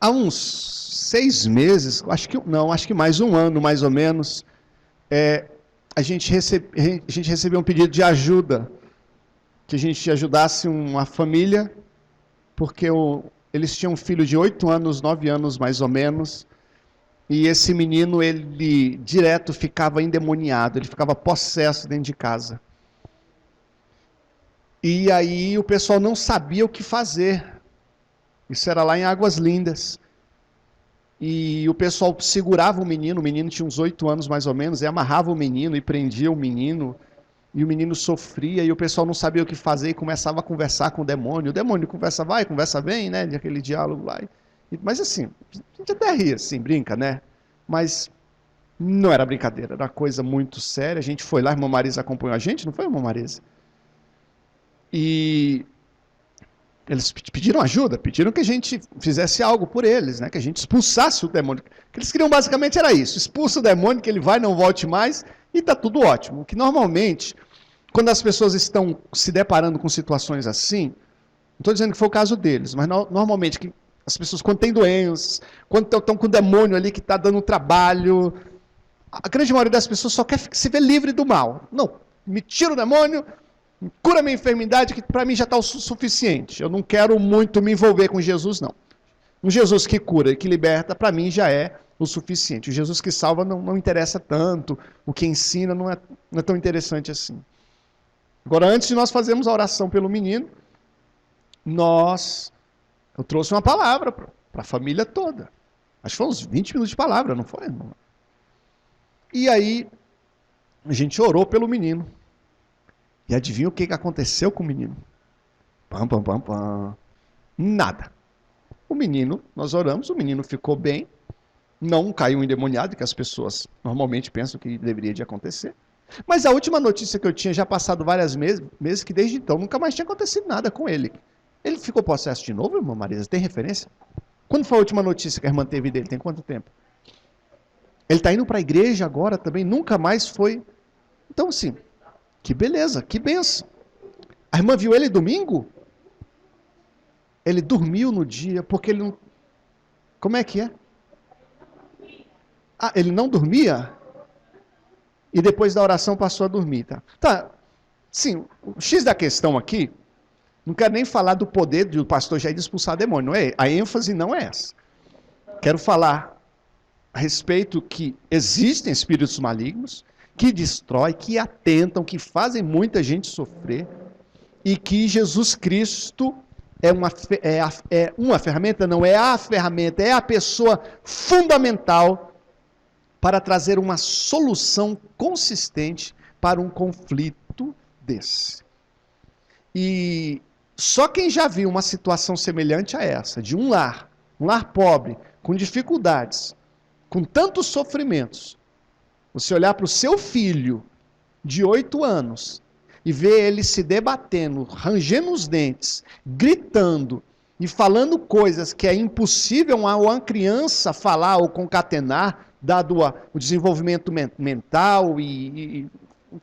há uns 6 meses, acho que mais um ano, mais ou menos, a gente recebeu um pedido de ajuda, que a gente ajudasse uma família, porque eles tinham um filho de 8 anos, 9 anos mais ou menos, e esse menino, ele direto ficava endemoniado, ele ficava possesso dentro de casa. E aí o pessoal não sabia o que fazer. Isso era lá em Águas Lindas. E o pessoal segurava o menino tinha uns 8 anos mais ou menos, e amarrava o menino e prendia o menino sofria, e o pessoal não sabia o que fazer, e começava a conversar com o demônio conversa vai, conversa vem, né, aquele diálogo lá. Mas assim, a gente até ria, assim, brinca, né, mas não era brincadeira, era coisa muito séria. A gente foi lá, a irmã Marisa acompanhou a gente, não foi, irmã Marisa? E eles pediram ajuda, pediram que a gente fizesse algo por eles, né? Que a gente expulsasse o demônio. O que eles queriam basicamente era isso: expulsa o demônio, que ele vai, não volte mais, e está tudo ótimo. Que normalmente, quando as pessoas estão se deparando com situações assim, não estou dizendo que foi o caso deles, mas normalmente que as pessoas, quando têm doenças, quando estão com o demônio ali que está dando trabalho, a grande maioria das pessoas só quer se ver livre do mal. Não, me tira o demônio, cura minha enfermidade, que para mim já está o suficiente. Eu não quero muito me envolver com Jesus, não. Um Jesus que cura e que liberta, para mim já é o suficiente. O Jesus que salva não interessa tanto, o que ensina não é tão interessante assim. Agora, antes de nós fazermos a oração pelo menino, eu trouxe uma palavra para a família toda. Acho que foi uns 20 minutos de palavra, não foi? E aí, a gente orou pelo menino. E adivinha o que aconteceu com o menino? Pam, pam, pam, pam. Nada. O menino, nós oramos, o menino ficou bem, não caiu endemoniado, que as pessoas normalmente pensam que deveria de acontecer. Mas a última notícia que eu tinha, já passado vários meses, que desde então nunca mais tinha acontecido nada com ele. Ele ficou possesso de novo, irmã Marisa? Tem referência? Quando foi a última notícia que a irmã teve dele? Tem quanto tempo? Ele está indo para a igreja agora também, nunca mais foi. Então, assim, que beleza, que benção. A irmã viu ele domingo? Ele dormiu no dia, porque ele não... Como é que é? Ah, ele não dormia? E depois da oração passou a dormir, tá? Tá, sim, o X da questão aqui, não quero nem falar do poder do pastor Jair de expulsar demônio, não é? A ênfase não é essa. Quero falar a respeito que existem espíritos malignos, que destroem, que atentam, que fazem muita gente sofrer, e que Jesus Cristo é uma ferramenta, não é a ferramenta, é a pessoa fundamental para trazer uma solução consistente para um conflito desse. E só quem já viu uma situação semelhante a essa, de um lar pobre, com dificuldades, com tantos sofrimentos, você olhar para o seu filho de 8 anos e ver ele se debatendo, rangendo os dentes, gritando e falando coisas que é impossível uma criança falar ou concatenar, dado o desenvolvimento mental e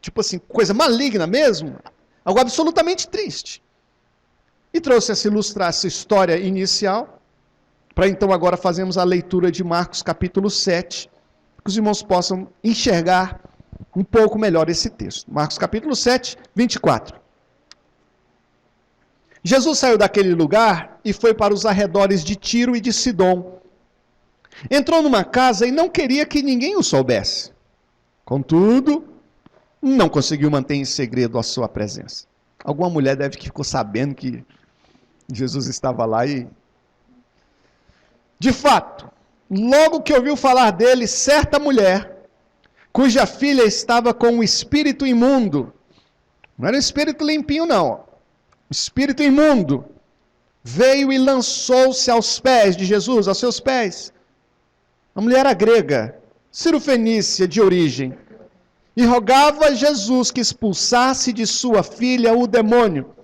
tipo assim, coisa maligna mesmo, algo absolutamente triste. E trouxe essa história inicial, para então agora fazermos a leitura de Marcos capítulo 7, que os irmãos possam enxergar um pouco melhor esse texto. Marcos capítulo 7, 24. Jesus saiu daquele lugar e foi para os arredores de Tiro e de Sidom. Entrou numa casa e não queria que ninguém o soubesse. Contudo, não conseguiu manter em segredo a sua presença. Alguma mulher deve que ficou sabendo que Jesus estava lá e... De fato, logo que ouviu falar dele, certa mulher, cuja filha estava com um espírito imundo, não era um espírito limpinho não, espírito imundo, veio e lançou-se aos pés de Jesus, aos seus pés. A mulher era grega, cirofenícia de origem, e rogava a Jesus que expulsasse de sua filha o demônio.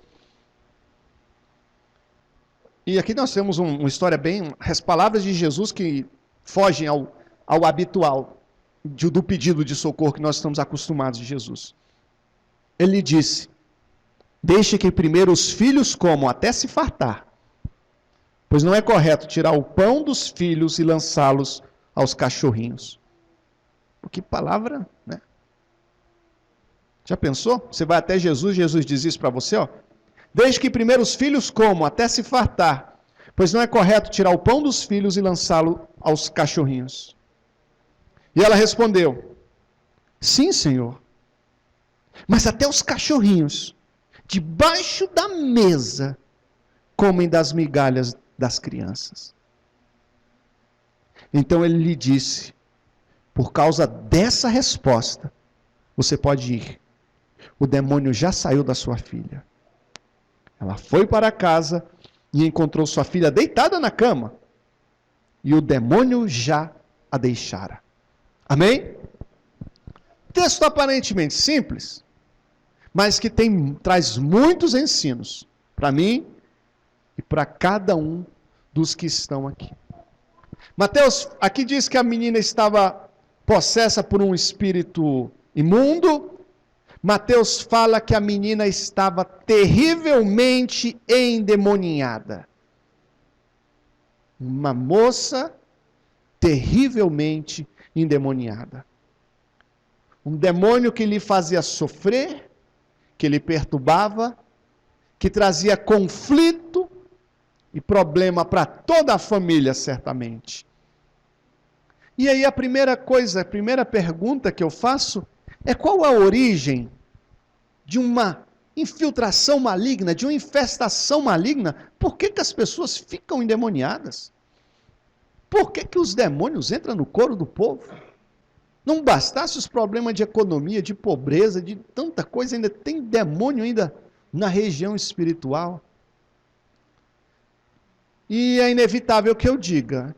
E aqui nós temos uma história bem, as palavras de Jesus que fogem ao habitual, do pedido de socorro que nós estamos acostumados de Jesus. Ele disse: deixe que primeiro os filhos comam até se fartar, pois não é correto tirar o pão dos filhos e lançá-los aos cachorrinhos. Que palavra, né? Já pensou? Você vai até Jesus, Jesus diz isso para você, ó. Desde que primeiro os filhos comam, até se fartar, pois não é correto tirar o pão dos filhos e lançá-lo aos cachorrinhos. E ela respondeu, sim, Senhor, mas até os cachorrinhos, debaixo da mesa, comem das migalhas das crianças. Então ele lhe disse, por causa dessa resposta, você pode ir. O demônio já saiu da sua filha. Ela foi para casa e encontrou sua filha deitada na cama. E o demônio já a deixara. Amém? Texto aparentemente simples, mas que traz muitos ensinos para mim e para cada um dos que estão aqui. Mateus, aqui diz que a menina estava possessa por um espírito imundo. Mateus fala que a menina estava terrivelmente endemoniada. Uma moça terrivelmente endemoniada. Um demônio que lhe fazia sofrer, que lhe perturbava, que trazia conflito e problema para toda a família, certamente. E aí a primeira pergunta que eu faço é qual a origem de uma infiltração maligna, de uma infestação maligna? Por que as pessoas ficam endemoniadas? Por que os demônios entram no coro do povo? Não bastasse os problemas de economia, de pobreza, de tanta coisa, ainda tem demônio ainda na região espiritual. E é inevitável que eu diga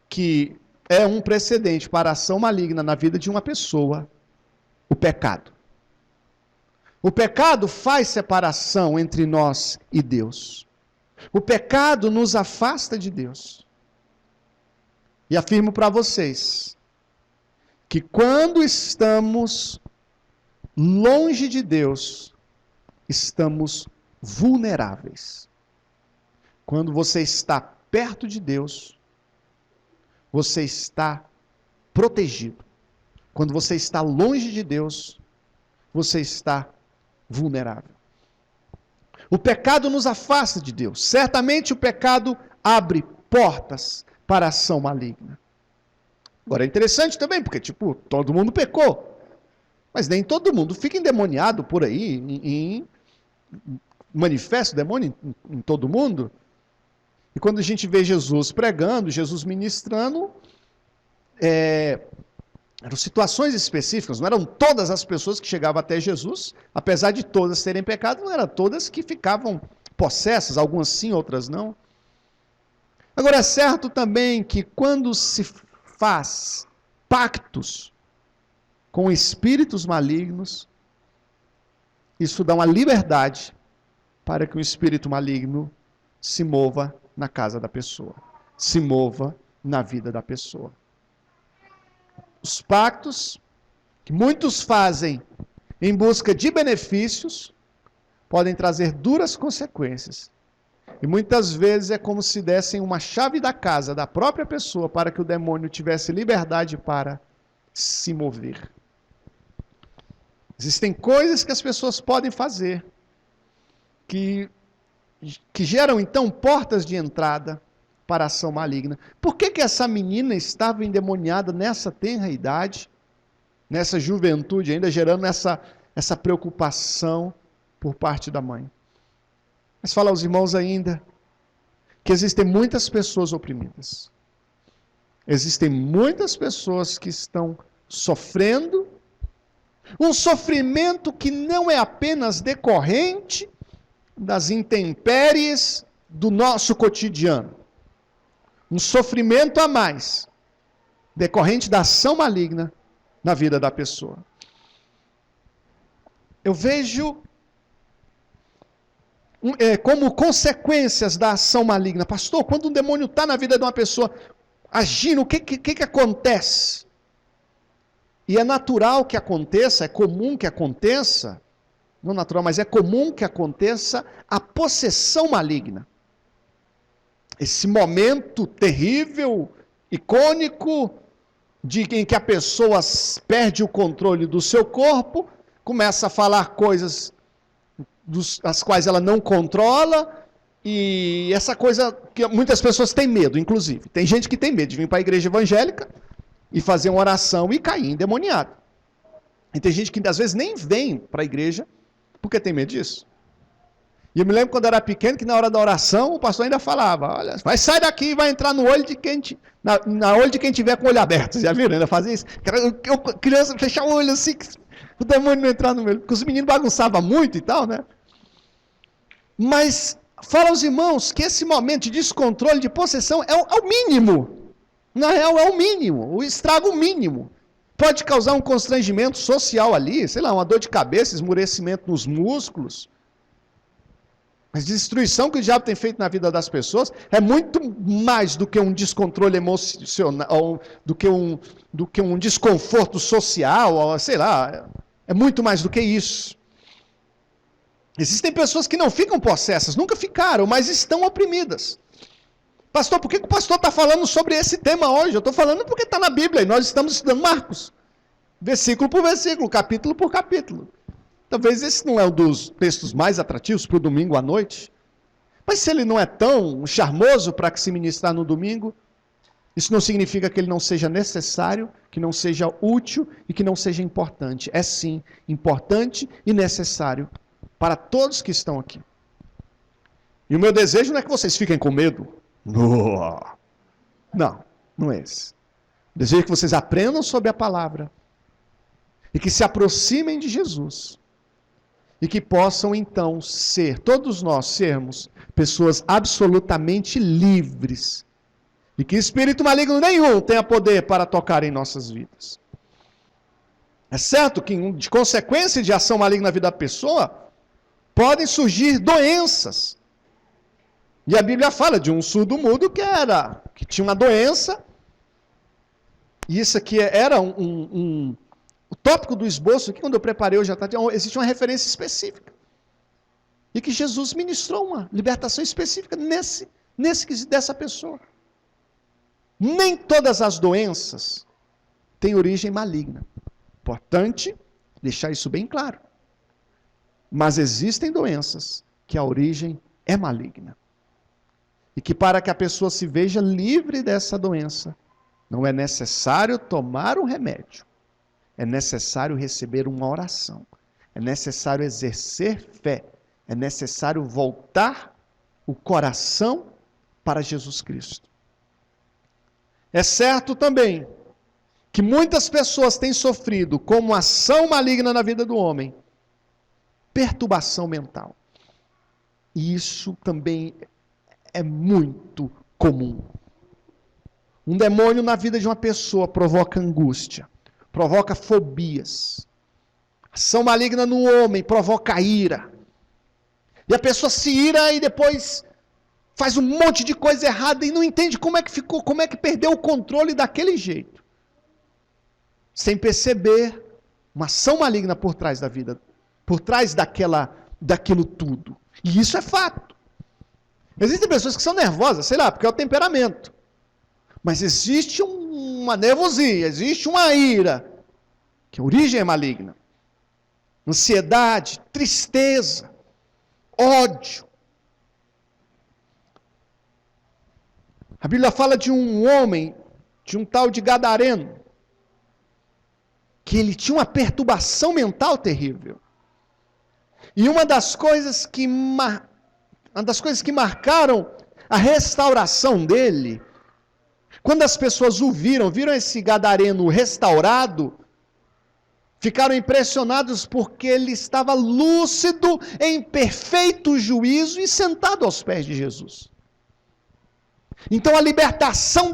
que é um precedente para a ação maligna na vida de uma pessoa, o pecado. O pecado faz separação entre nós e Deus. O pecado nos afasta de Deus. E afirmo para vocês que quando estamos longe de Deus, estamos vulneráveis. Quando você está perto de Deus, você está protegido. Quando você está longe de Deus, você está vulnerável. O pecado nos afasta de Deus. Certamente o pecado abre portas para a ação maligna. Agora é interessante também, porque todo mundo pecou. Mas nem todo mundo fica endemoniado por aí, manifesta o demônio em todo mundo. E quando a gente vê Jesus pregando, Jesus ministrando, eram situações específicas, não eram todas as pessoas que chegavam até Jesus, apesar de todas terem pecado, não eram todas que ficavam possessas, algumas sim, outras não. Agora é certo também que quando se faz pactos com espíritos malignos, isso dá uma liberdade para que o espírito maligno se mova na casa da pessoa, se mova na vida da pessoa. Os pactos que muitos fazem em busca de benefícios podem trazer duras consequências. E muitas vezes é como se dessem uma chave da casa da própria pessoa para que o demônio tivesse liberdade para se mover. Existem coisas que as pessoas podem fazer que geram então portas de entrada para a ação maligna. Por que essa menina estava endemoniada nessa tenra idade, nessa juventude ainda, gerando essa preocupação por parte da mãe? Mas fala aos irmãos ainda que existem muitas pessoas oprimidas. Existem muitas pessoas que estão sofrendo um sofrimento que não é apenas decorrente das intempéries do nosso cotidiano. Um sofrimento a mais, decorrente da ação maligna na vida da pessoa. Eu vejo como consequências da ação maligna. Pastor, quando um demônio está na vida de uma pessoa agindo, o que acontece? E é natural que aconteça, é comum que aconteça, não natural, mas é comum que aconteça a possessão maligna. esse momento terrível, icônico, em que a pessoa perde o controle do seu corpo, começa a falar coisas as quais ela não controla, e essa coisa que muitas pessoas têm medo, inclusive. Tem gente que tem medo de vir para a igreja evangélica e fazer uma oração e cair endemoniado. E tem gente que às vezes nem vem para a igreja porque tem medo disso. E eu me lembro quando eu era pequeno que na hora da oração o pastor ainda falava, olha, vai sair daqui e vai entrar no olho de quem na olho de quem tiver com o olho aberto. Vocês já viram? Ainda fazia isso. Criança fechar o olho assim, o demônio não entrar no olho. Porque os meninos bagunçavam muito e tal, né? Mas fala aos irmãos que esse momento de descontrole, de possessão, é o mínimo. Na real, é o mínimo, o estrago mínimo. Pode causar um constrangimento social ali, sei lá, uma dor de cabeça, esmurecimento nos músculos. Mas a destruição que o diabo tem feito na vida das pessoas é muito mais do que um descontrole emocional, do que um desconforto social, sei lá, é muito mais do que isso. Existem pessoas que não ficam possessas, nunca ficaram, mas estão oprimidas. Pastor, por que o pastor está falando sobre esse tema hoje? Eu estou falando porque está na Bíblia, e nós estamos estudando Marcos, versículo por versículo, capítulo por capítulo. Talvez esse não é um dos textos mais atrativos para o domingo à noite, mas se ele não é tão charmoso para que se ministrar no domingo, isso não significa que ele não seja necessário, que não seja útil e que não seja importante. É sim importante e necessário para todos que estão aqui. E o meu desejo não é que vocês fiquem com medo. Não, não é esse. O desejo é que vocês aprendam sobre a palavra e que se aproximem de Jesus. E que possam então todos nós sermos pessoas absolutamente livres. E que espírito maligno nenhum tenha poder para tocar em nossas vidas. É certo que de consequência de ação maligna na vida da pessoa, podem surgir doenças. E a Bíblia fala de um surdo-mudo que tinha uma doença. E isso aqui era o tópico do esboço, aqui quando eu preparei hoje à tarde, existe uma referência específica. E que Jesus ministrou uma libertação específica dessa pessoa. Nem todas as doenças têm origem maligna. Importante deixar isso bem claro. Mas existem doenças que a origem é maligna. E que para que a pessoa se veja livre dessa doença, não é necessário tomar um remédio. É necessário receber uma oração. É necessário exercer fé. É necessário voltar o coração para Jesus Cristo. É certo também que muitas pessoas têm sofrido como ação maligna na vida do homem, perturbação mental. E isso também é muito comum. Um demônio na vida de uma pessoa provoca angústia, provoca fobias. Ação maligna no homem provoca ira. E a pessoa se ira e depois faz um monte de coisa errada e não entende como é que perdeu o controle daquele jeito. Sem perceber uma ação maligna por trás da vida, por trás daquilo tudo. E isso é fato. Existem pessoas que são nervosas, sei lá, porque é o temperamento. Mas existe uma nervosia, existe uma ira, que a origem é maligna. Ansiedade, tristeza, ódio. A Bíblia fala de um homem, de um tal de Gadareno, que ele tinha uma perturbação mental terrível. E uma das coisas que marcaram a restauração dele, quando as pessoas viram esse Gadareno restaurado, ficaram impressionados porque ele estava lúcido, em perfeito juízo e sentado aos pés de Jesus. Então a libertação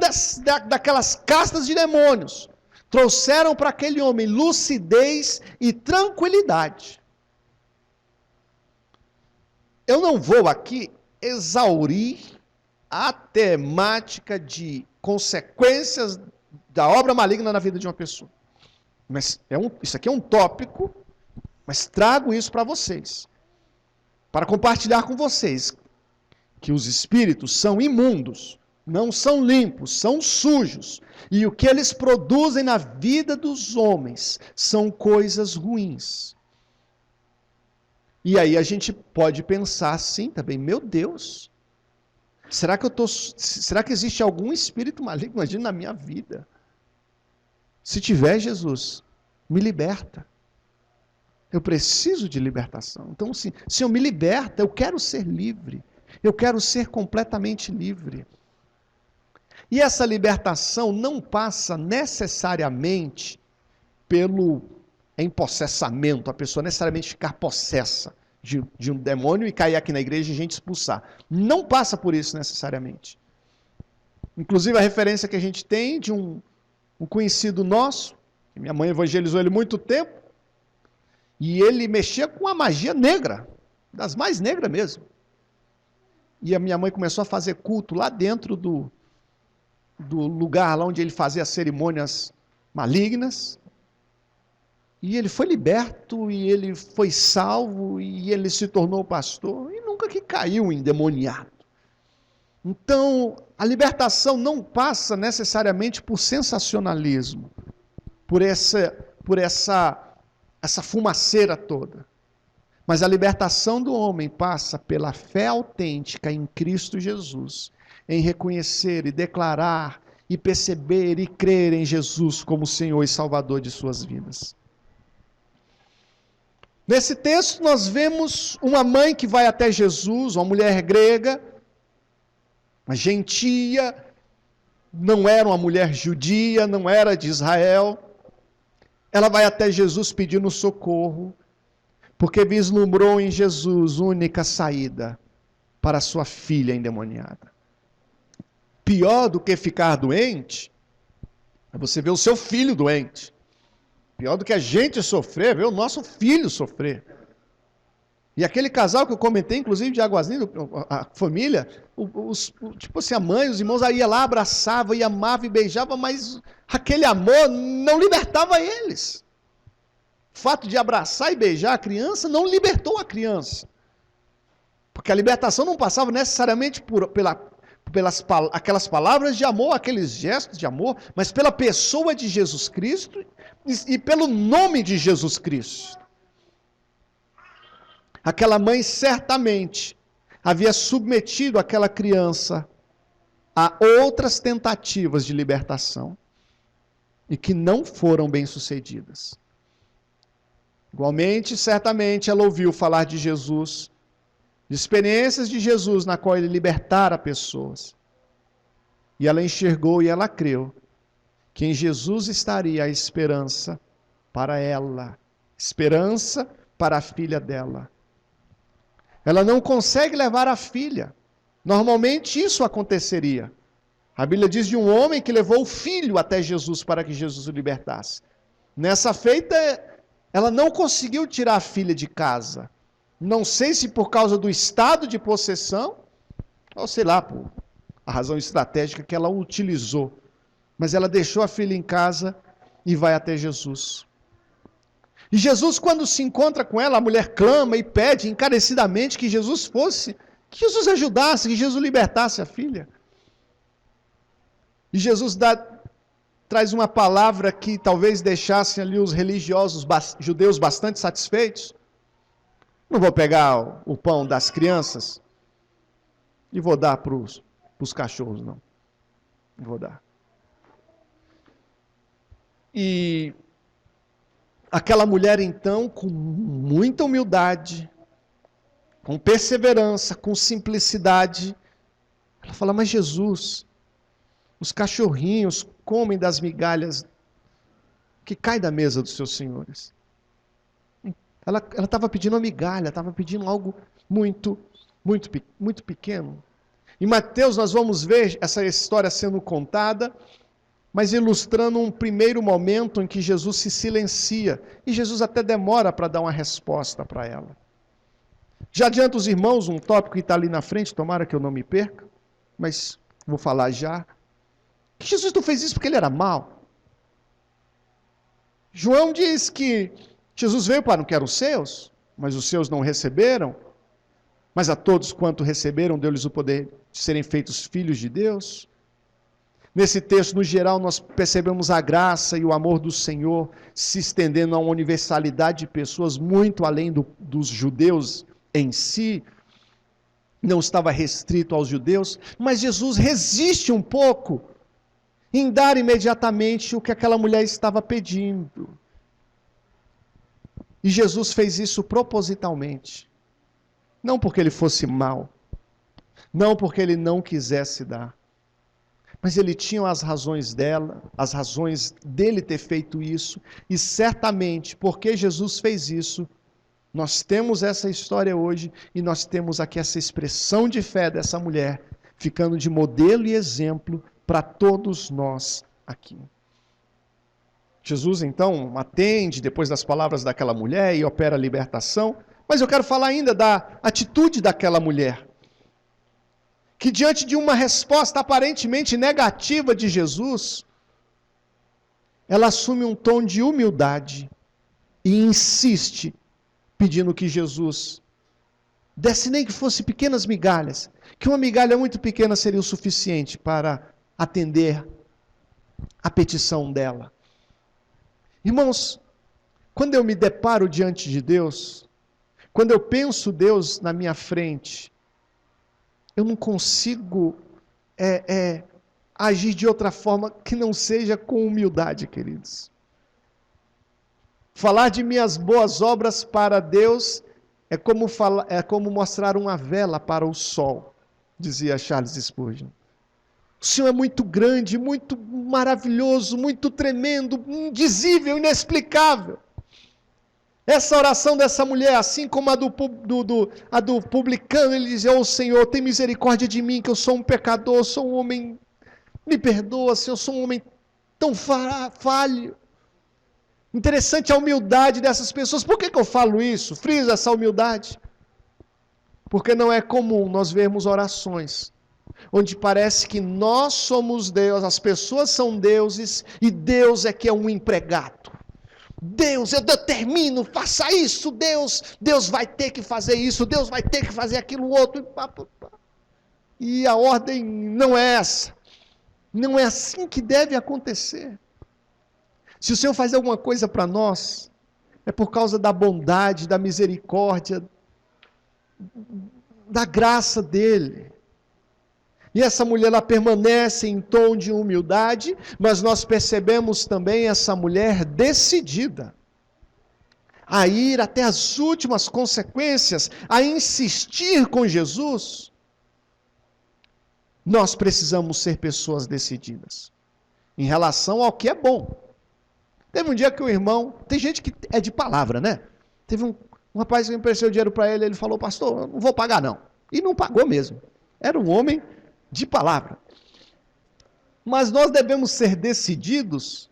daquelas castas de demônios trouxeram para aquele homem lucidez e tranquilidade. Eu não vou aqui exaurir a temática de consequências da obra maligna na vida de uma pessoa. Mas isso aqui é um tópico, mas trago isso para vocês. Para compartilhar com vocês que os espíritos são imundos, não são limpos, são sujos. E o que eles produzem na vida dos homens são coisas ruins. E aí a gente pode pensar assim também, meu Deus, será que existe algum espírito maligno agindo na minha vida? Se tiver, Jesus, me liberta. Eu preciso de libertação. Então, se Senhor me liberta, eu quero ser livre. Eu quero ser completamente livre. E essa libertação não passa necessariamente pelo empossessamento, a pessoa necessariamente ficar possessa de um demônio e cair aqui na igreja e a gente expulsar. Não passa por isso necessariamente. Inclusive a referência que a gente tem de um conhecido nosso, que minha mãe evangelizou ele há muito tempo, e ele mexia com a magia negra, das mais negras mesmo. E a minha mãe começou a fazer culto lá dentro do lugar lá onde ele fazia as cerimônias malignas. E ele foi liberto, e ele foi salvo, e ele se tornou pastor, e nunca que caiu endemoniado. Então, a libertação não passa necessariamente por sensacionalismo, por essa fumaceira toda. Mas a libertação do homem passa pela fé autêntica em Cristo Jesus, em reconhecer e declarar e perceber e crer em Jesus como Senhor e Salvador de suas vidas. Nesse texto nós vemos uma mãe que vai até Jesus, uma mulher grega, uma gentia, não era uma mulher judia, não era de Israel. Ela vai até Jesus pedindo socorro, porque vislumbrou em Jesus única saída para sua filha endemoniada. Pior do que ficar doente, é você ver o seu filho doente. Pior do que a gente sofrer, ver o nosso filho sofrer. E aquele casal que eu comentei, inclusive de Águas Lindas, a família, tipo assim, a mãe, os irmãos, aí ia lá, abraçava, e amava e beijava, mas aquele amor não libertava eles. O fato de abraçar e beijar a criança não libertou a criança. Porque a libertação não passava necessariamente pelas aquelas palavras de amor, aqueles gestos de amor, mas pela pessoa de Jesus Cristo e pelo nome de Jesus Cristo. Aquela mãe certamente havia submetido aquela criança a outras tentativas de libertação e que não foram bem-sucedidas. Igualmente, certamente, ela ouviu falar de Jesus, de experiências de Jesus na qual ele libertara pessoas. E ela enxergou e ela creu que em Jesus estaria a esperança para ela, esperança para a filha dela. Ela não consegue levar a filha. Normalmente isso aconteceria. A Bíblia diz de um homem que levou o filho até Jesus para que Jesus o libertasse. Nessa feita, ela não conseguiu tirar a filha de casa. Não sei se por causa do estado de possessão, ou sei lá, por a razão estratégica que ela utilizou. Mas ela deixou a filha em casa e vai até Jesus. E Jesus, quando se encontra com ela, a mulher clama e pede encarecidamente que Jesus fosse, que Jesus ajudasse, que Jesus libertasse a filha. E Jesus traz uma palavra que talvez deixasse ali os religiosos judeus bastante satisfeitos. Não vou pegar o pão das crianças e vou dar para os cachorros, não. Não vou dar. E aquela mulher, então, com muita humildade, com perseverança, com simplicidade, ela fala, mas Jesus, os cachorrinhos comem das migalhas que caem da mesa dos seus senhores. Ela estava pedindo uma migalha, estava pedindo algo muito, muito, muito pequeno. Em Mateus nós vamos ver essa história sendo contada, mas ilustrando um primeiro momento em que Jesus se silencia, e Jesus até demora para dar uma resposta para ela. Já adianto os irmãos, um tópico que está ali na frente, tomara que eu não me perca, mas vou falar já. Que Jesus não fez isso porque ele era mau. João diz que Jesus veio para não quer os seus, mas os seus não receberam. Mas a todos quanto receberam, deu-lhes o poder de serem feitos filhos de Deus. Nesse texto, no geral, nós percebemos a graça e o amor do Senhor se estendendo a uma universalidade de pessoas muito além dos judeus em si. Não estava restrito aos judeus, mas Jesus resiste um pouco em dar imediatamente o que aquela mulher estava pedindo. E Jesus fez isso propositalmente. Não porque ele fosse mau, não porque ele não quisesse dar, mas ele tinha as razões dela, as razões dele ter feito isso, e certamente porque Jesus fez isso, nós temos essa história hoje, e nós temos aqui essa expressão de fé dessa mulher, ficando de modelo e exemplo para todos nós aqui. Jesus então atende depois das palavras daquela mulher e opera a libertação, mas eu quero falar ainda da atitude daquela mulher, que diante de uma resposta aparentemente negativa de Jesus, ela assume um tom de humildade e insiste, pedindo que Jesus desse nem que fosse pequenas migalhas, que uma migalha muito pequena seria o suficiente para atender a petição dela. Irmãos, quando eu me deparo diante de Deus, quando eu penso Deus na minha frente, eu não consigo agir de outra forma que não seja com humildade, queridos. Falar de minhas boas obras para Deus é como mostrar uma vela para o sol, dizia Charles Spurgeon. O Senhor é muito grande, muito maravilhoso, muito tremendo, indizível, inexplicável. Essa oração dessa mulher, assim como a do publicano, ele diz: "Ó Senhor, tem misericórdia de mim, que eu sou um pecador, sou um homem, me perdoa, Senhor, eu sou um homem tão falho." Interessante a humildade dessas pessoas. Por que eu falo isso? Friso essa humildade. Porque não é comum nós vermos orações onde parece que nós somos Deus, as pessoas são deuses, e Deus é que é um empregado. Deus, eu determino, faça isso, Deus vai ter que fazer isso, Deus vai ter que fazer aquilo outro. E a ordem não é essa. Não é assim que deve acontecer. Se o Senhor faz alguma coisa para nós, é por causa da bondade, da misericórdia, da graça dEle. E essa mulher, ela permanece em tom de humildade, mas nós percebemos também essa mulher decidida a ir até as últimas consequências, a insistir com Jesus. Nós precisamos ser pessoas decididas em relação ao que é bom. Teve um dia que o irmão, tem gente que é de palavra, né? Teve um rapaz que me emprestou dinheiro para ele, ele falou: "Pastor, eu não vou pagar não." E não pagou mesmo. Era um homem de palavra. Mas nós devemos ser decididos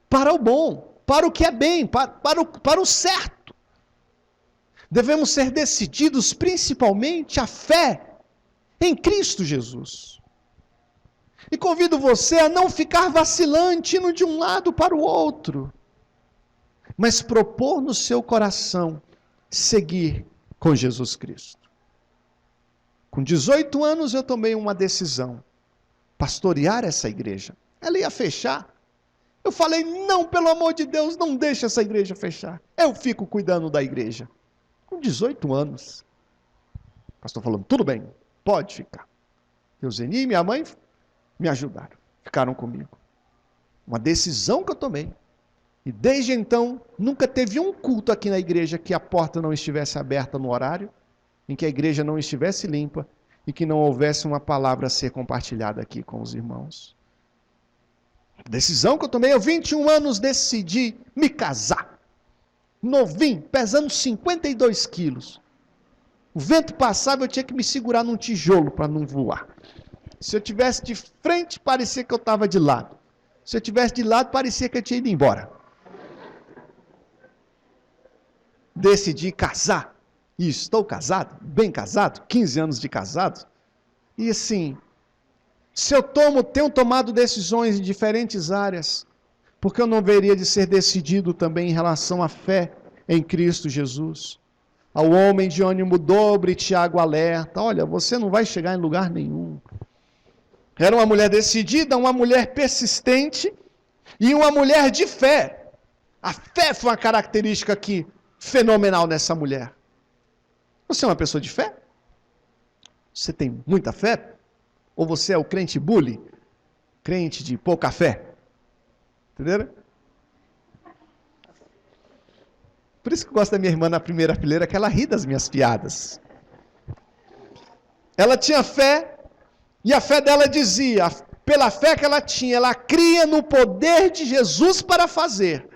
para o bom, para o que é bem, para o certo. Devemos ser decididos principalmente a fé em Cristo Jesus. E convido você a não ficar vacilante, indo de um lado para o outro, mas propor no seu coração seguir com Jesus Cristo. Com 18 anos eu tomei uma decisão, pastorear essa igreja. Ela ia fechar. Eu falei: "Não, pelo amor de Deus, não deixe essa igreja fechar. Eu fico cuidando da igreja." Com 18 anos. O pastor falou: "Tudo bem, pode ficar." Euseni e minha mãe me ajudaram, ficaram comigo. Uma decisão que eu tomei. E desde então, nunca teve um culto aqui na igreja que a porta não estivesse aberta no horário, em que a igreja não estivesse limpa e que não houvesse uma palavra a ser compartilhada aqui com os irmãos. Decisão que eu tomei, eu 21 anos decidi me casar. Novinho, pesando 52 quilos. O vento passava, eu tinha que me segurar num tijolo para não voar. Se eu tivesse de frente, parecia que eu estava de lado. Se eu tivesse de lado, parecia que eu tinha ido embora. Decidi casar. E estou casado, bem casado, 15 anos de casado. E assim, se eu tenho tomado decisões em diferentes áreas, porque eu não haveria de ser decidido também em relação à fé em Cristo Jesus. Ao homem de ânimo dobre, Tiago alerta: olha, você não vai chegar em lugar nenhum. Era uma mulher decidida, uma mulher persistente e uma mulher de fé. A fé foi uma característica aqui fenomenal nessa mulher. Você é uma pessoa de fé? Você tem muita fé? Ou você é o crente bully? Crente de pouca fé? Entenderam? Por isso que eu gosto da minha irmã na primeira fileira, que ela ri das minhas piadas. Ela tinha fé, e a fé dela dizia, pela fé que ela tinha, ela cria no poder de Jesus para fazer.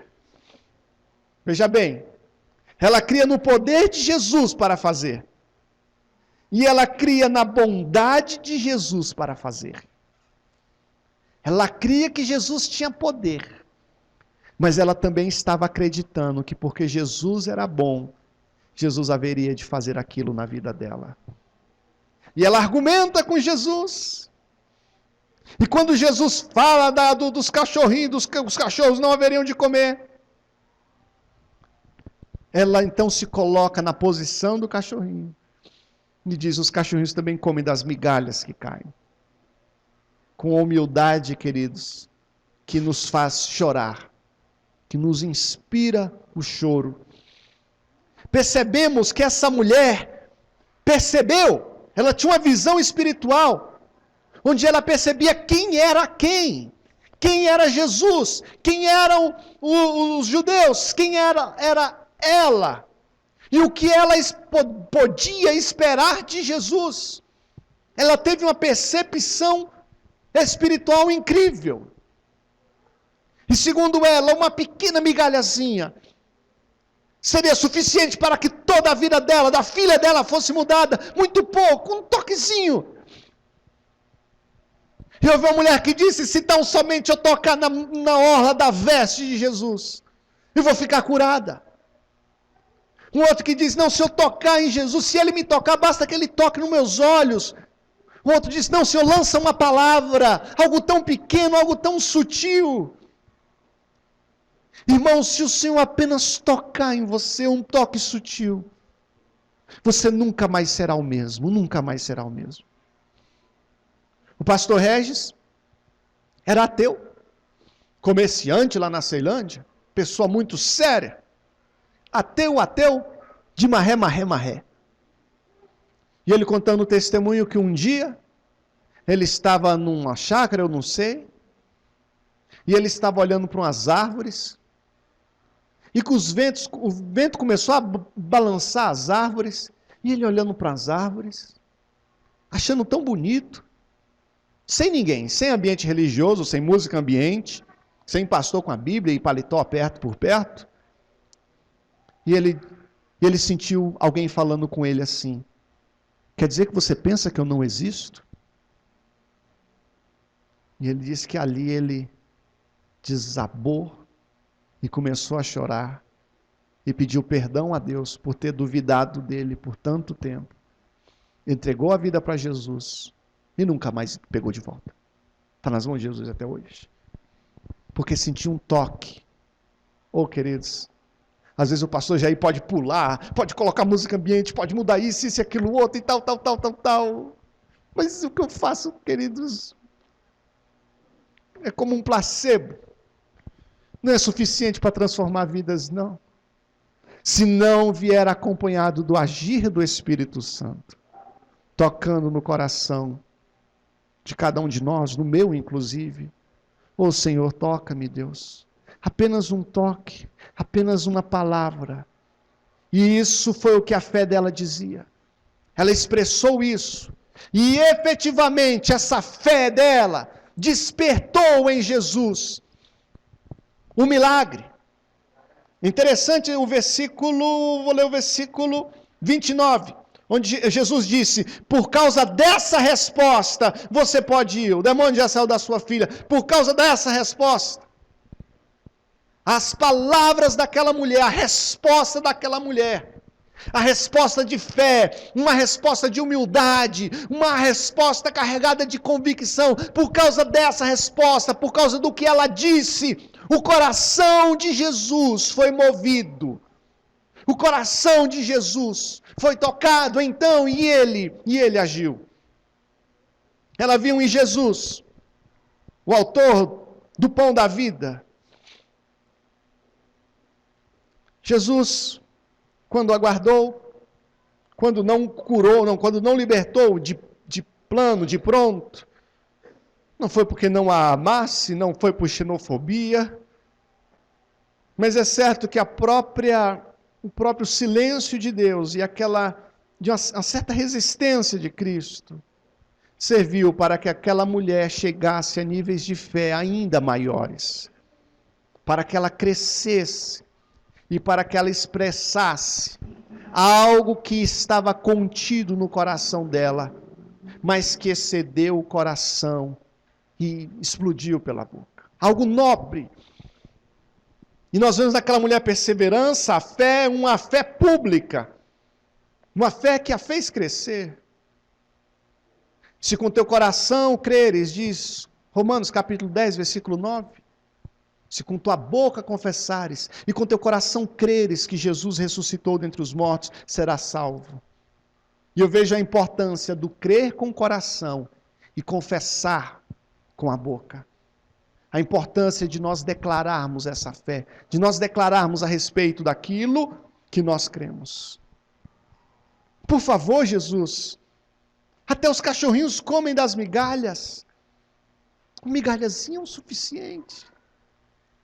Veja bem, ela cria no poder de Jesus para fazer. E ela cria na bondade de Jesus para fazer. Ela cria que Jesus tinha poder. Mas ela também estava acreditando que porque Jesus era bom, Jesus haveria de fazer aquilo na vida dela. E ela argumenta com Jesus. E quando Jesus fala dos cachorrinhos, os cachorros não haveriam de comer, ela então se coloca na posição do cachorrinho. E diz, os cachorrinhos também comem das migalhas que caem. Com humildade, queridos, que nos faz chorar, que nos inspira o choro. Percebemos que essa mulher percebeu, ela tinha uma visão espiritual, onde ela percebia quem era quem era Jesus, quem eram os judeus, quem era ela, e o que ela podia esperar de Jesus. Ela teve uma percepção espiritual incrível. E segundo ela, uma pequena migalhazinha seria suficiente para que toda a vida dela, da filha dela, fosse mudada. Muito pouco, um toquezinho. E houve uma mulher que disse, se tão somente eu tocar na orla da veste de Jesus, eu vou ficar curada. Um outro que diz, não, se eu tocar em Jesus, se ele me tocar, basta que ele toque nos meus olhos. O outro diz, não, Senhor, lança uma palavra, algo tão pequeno, algo tão sutil. Irmão, se o Senhor apenas tocar em você, um toque sutil, você nunca mais será o mesmo, nunca mais será o mesmo. O pastor Regis era ateu, comerciante lá na Ceilândia, pessoa muito séria, ateu, de marré. E ele contando o testemunho que um dia, ele estava numa chácara, eu não sei, e ele estava olhando para umas árvores, e que o vento começou a balançar as árvores, e ele olhando para as árvores, achando tão bonito, sem ninguém, sem ambiente religioso, sem música ambiente, sem pastor com a Bíblia e paletó por perto, e ele sentiu alguém falando com ele assim, quer dizer que você pensa que eu não existo? E ele disse que ali ele desabou e começou a chorar e pediu perdão a Deus por ter duvidado dele por tanto tempo. Entregou a vida para Jesus e nunca mais pegou de volta. Está nas mãos de Jesus até hoje. Porque sentiu um toque. Oh, queridos, às vezes o pastor Jair pode pular, pode colocar música ambiente, pode mudar isso e aquilo outro e tal. Mas o que eu faço, queridos, é como um placebo. Não é suficiente para transformar vidas, não. Se não vier acompanhado do agir do Espírito Santo, tocando no coração de cada um de nós, no meu inclusive. Ô Senhor, toca-me, Deus. Apenas um toque, apenas uma palavra. E isso foi o que a fé dela dizia. Ela expressou isso. E efetivamente essa fé dela despertou em Jesus um milagre. Interessante o versículo, vou ler o versículo 29, onde Jesus disse, por causa dessa resposta, você pode ir, o demônio já saiu da sua filha, por causa dessa resposta. As palavras daquela mulher, a resposta daquela mulher, a resposta de fé, uma resposta de humildade, uma resposta carregada de convicção, por causa dessa resposta, por causa do que ela disse, o coração de Jesus foi movido. O coração de Jesus foi tocado então e ele agiu. Ela viu em Jesus o autor do pão da vida. Jesus, quando aguardou, quando não curou, quando não libertou de plano, de pronto, não foi porque não a amasse, não foi por xenofobia, mas é certo que o próprio silêncio de Deus e de uma certa resistência de Cristo serviu para que aquela mulher chegasse a níveis de fé ainda maiores, para que ela crescesse e para que ela expressasse algo que estava contido no coração dela, mas que excedeu o coração e explodiu pela boca. Algo nobre. E nós vemos naquela mulher perseverança, a fé, uma fé pública, uma fé que a fez crescer. Se com teu coração creres, diz Romanos capítulo 10, versículo 9, se com tua boca confessares e com teu coração creres que Jesus ressuscitou dentre os mortos, serás salvo. E eu vejo a importância do crer com o coração e confessar com a boca. A importância de nós declararmos essa fé, de nós declararmos a respeito daquilo que nós cremos. Por favor, Jesus, até os cachorrinhos comem das migalhas. Uma migalhazinha é o suficiente.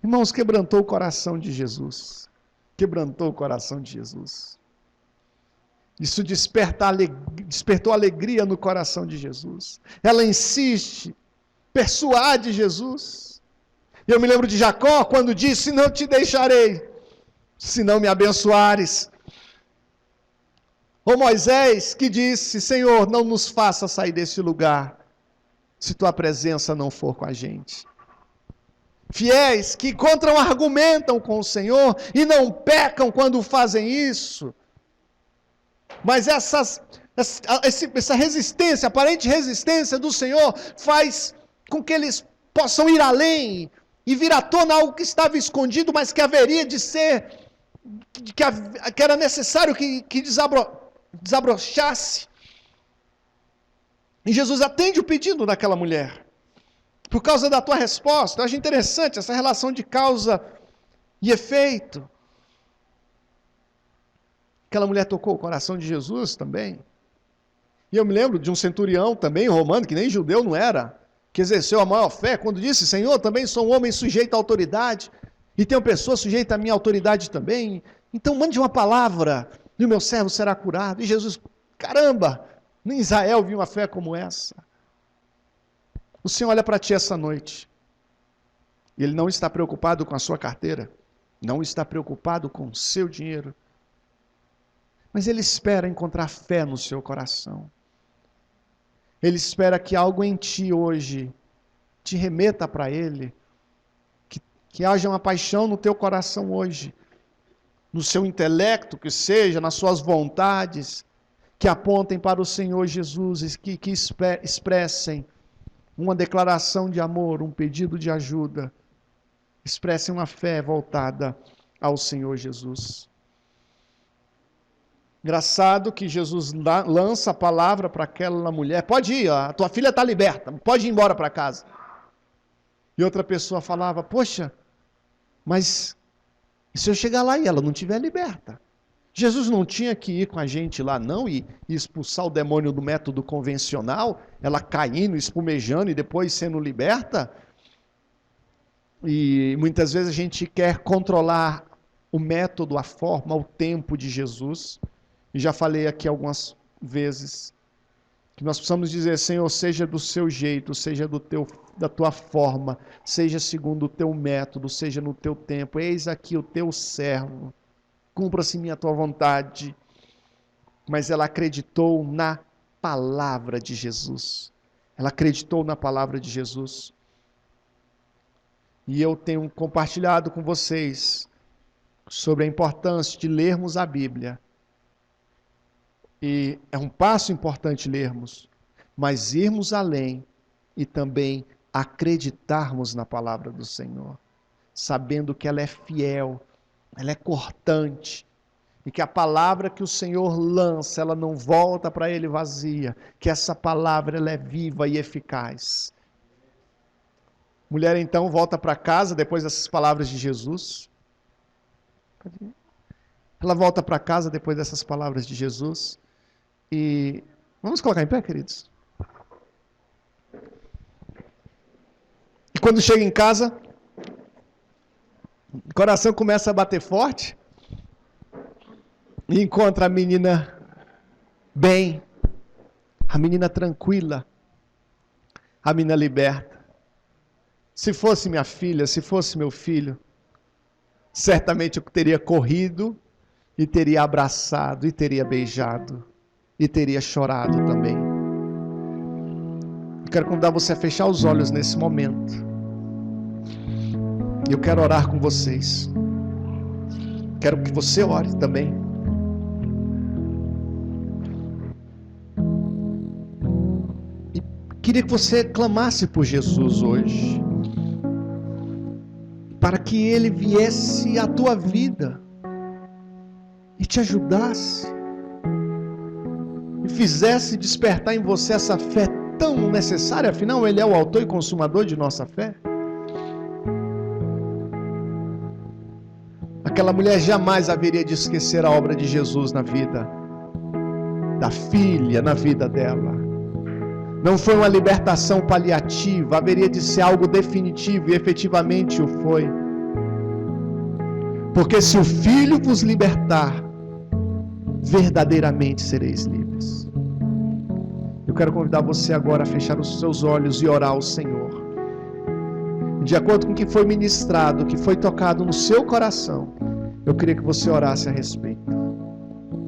Irmãos, quebrantou o coração de Jesus. Quebrantou o coração de Jesus. Isso despertou alegria no coração de Jesus. Ela insiste, persuade Jesus. Eu me lembro de Jacó, quando disse, não te deixarei, se não me abençoares. Ou Moisés, que disse, Senhor, não nos faça sair desse lugar, se tua presença não for com a gente. Fiéis que argumentam com o Senhor e não pecam quando fazem isso. Mas essa resistência, aparente resistência do Senhor, faz com que eles possam ir além e vir à tona algo que estava escondido, mas que haveria de ser, que era necessário que desabrochasse. E Jesus atende o pedido daquela mulher. Por causa da tua resposta. Eu acho interessante essa relação de causa e efeito. Aquela mulher tocou o coração de Jesus também. E eu me lembro de um centurião também, romano, que nem judeu não era, que exerceu a maior fé, quando disse, Senhor, também sou um homem sujeito à autoridade, e tenho pessoa sujeita à minha autoridade também, então mande uma palavra, e o meu servo será curado. E Jesus, caramba, nem Israel viu uma fé como essa. O Senhor olha para ti essa noite, e Ele não está preocupado com a sua carteira, não está preocupado com o seu dinheiro, mas Ele espera encontrar fé no seu coração. Ele espera que algo em ti hoje te remeta para Ele, que haja uma paixão no teu coração hoje, no seu intelecto, que seja, nas suas vontades, que apontem para o Senhor Jesus, que expressem uma declaração de amor, um pedido de ajuda, expressem uma fé voltada ao Senhor Jesus. Engraçado que Jesus lança a palavra para aquela mulher, pode ir, a tua filha está liberta, pode ir embora para casa. E outra pessoa falava, poxa, mas e se eu chegar lá e ela não estiver liberta? Jesus não tinha que ir com a gente lá não e expulsar o demônio do método convencional, ela caindo, espumejando e depois sendo liberta? E muitas vezes a gente quer controlar o método, a forma, o tempo de Jesus. E já falei aqui algumas vezes que nós precisamos dizer, Senhor, seja do seu jeito, seja da tua forma, seja segundo o teu método, seja no teu tempo. Eis aqui o teu servo, cumpra-se a tua vontade. Mas ela acreditou na palavra de Jesus. Ela acreditou na palavra de Jesus. E eu tenho compartilhado com vocês sobre a importância de lermos a Bíblia. E é um passo importante lermos, mas irmos além e também acreditarmos na palavra do Senhor, sabendo que ela é fiel, ela é cortante, E que a palavra que o Senhor lança, ela não volta para Ele vazia. Que essa palavra, ela é viva e eficaz. Mulher, então, volta para casa depois dessas palavras de Jesus. Ela volta para casa depois dessas palavras de Jesus. E vamos colocar em pé, queridos? E quando chega em casa, o coração começa a bater forte. E encontra a menina bem, a menina tranquila, a menina liberta. Se fosse minha filha, se fosse meu filho, certamente eu teria corrido e teria abraçado, e teria beijado, e teria chorado também. Eu quero convidar você a fechar os olhos nesse momento. E eu quero orar com vocês. Quero que você ore também. Queria que você clamasse por Jesus hoje, para que Ele viesse à tua vida e te ajudasse, e fizesse despertar em você essa fé tão necessária. Afinal, Ele é o autor e consumador de nossa fé. Aquela mulher jamais haveria de esquecer a obra de Jesus na vida da filha, na vida dela. Não foi uma libertação paliativa, haveria de ser algo definitivo, e efetivamente o foi. Porque se o Filho vos libertar, verdadeiramente sereis livres. Eu quero convidar você agora a fechar os seus olhos e orar ao Senhor. De acordo com o que foi ministrado, o que foi tocado no seu coração, eu queria que você orasse a respeito.